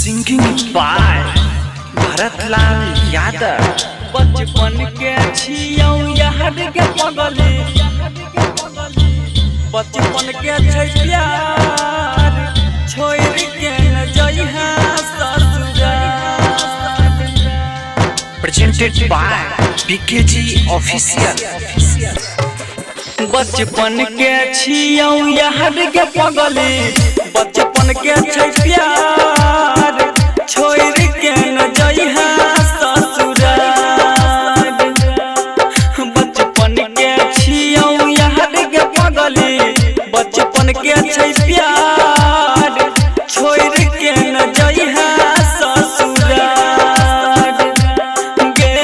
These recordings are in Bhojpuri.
Singing by Bharatlal Yadav. बचपन के छियौ याद के पगली, बचपन के छै प्यार, छोड़ के न जइहा ससुराल। Presented by BKG official. बचपन के छियौ याद के पगली, बचपन के छै प्यार, छोड़ के न जइहा ससुराल। बचपन के छियौ याद के पगली, बचपन के छै प्यार, छोड़ के न जइहा ससुराल। गे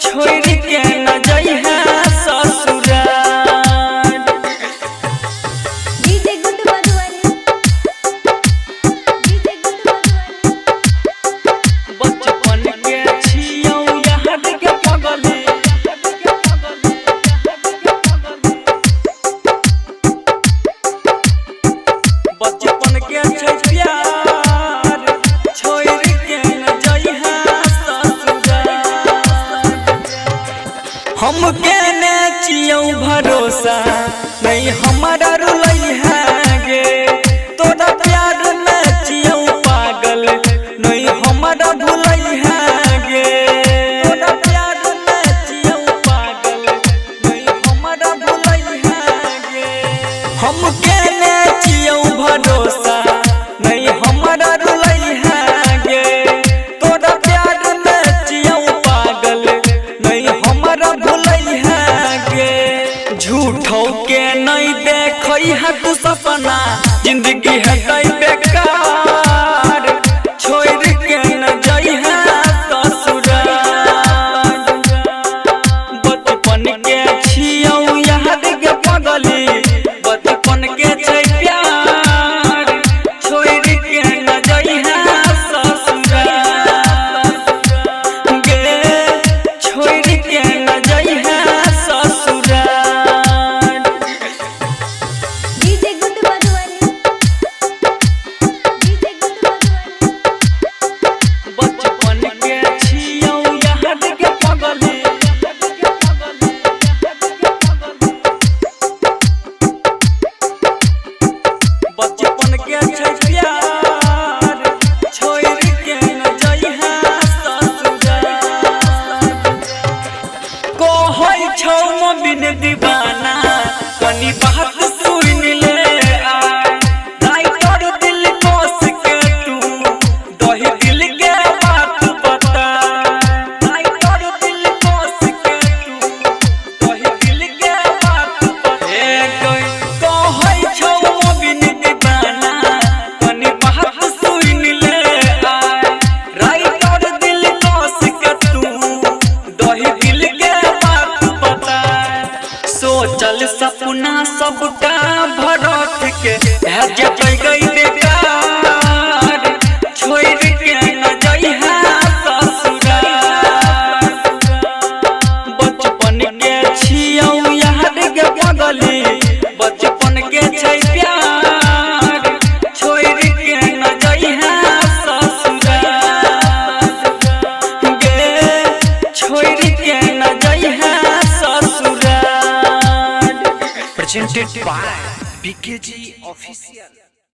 छोड़ के न जइहा ससुराल। DJ good Madhubani, DJ good Madhubani. बचपन के छियौ याद के पगली, बचपन के छै प्यार, छोड़ के न जइहा ससुराल। हम केने छियौ भरोसा, नहीं हमारा रुलैहा गे। तोरा प्यार में छियौ पागल, नहीं हमारा भुलैहा गे। तोरा प्यार में छियौ पागल, नहीं हमारा भुलैहा गे। हम केने छियौ भरोसा, नहीं हमारा रुलैहा गे। तोरा प्यार में छियौ पागल, नहीं हमारा भुलैहा गे। झूठो के नहीं देखै है तू सपना, जिंदगी है तै बेकार, छोड़ के न जइहा ससुराल। बचपन के छियौ याद के पगली, बचपन के छै प्यार, छोड़ के न जइहा ससुराल। गे छोड़ के न जइहा ससुराल। DJ good Madhubani, DJ good Madhubani. बचपन के छियौ याद के पगली, बचपन के छै प्यार, छोड़ के न जइहा ससुराल। कहै छौ बिन दीवाना, कनी बात सुन ले आ। राइटर दिल कोस के तू दही दिल के बात बता। राइटर दिल कोस के तू दही दिल के बात बता। कहै छौ बिन दीवाना, कनी बात सुन ले आ। राइटर दिल कोस के तू दही दिल के बात बता। सोचल सपना सबका भरत के है जबै गई बेकार, छोड़ के न जइहा ससुराल। बचपन के छियौ याद के पगली, बचपन के छै प्यार, छोड़ के न जइहा ससुराल। गे छोड़ के न जइहा ससुराल। Presented by BKG official.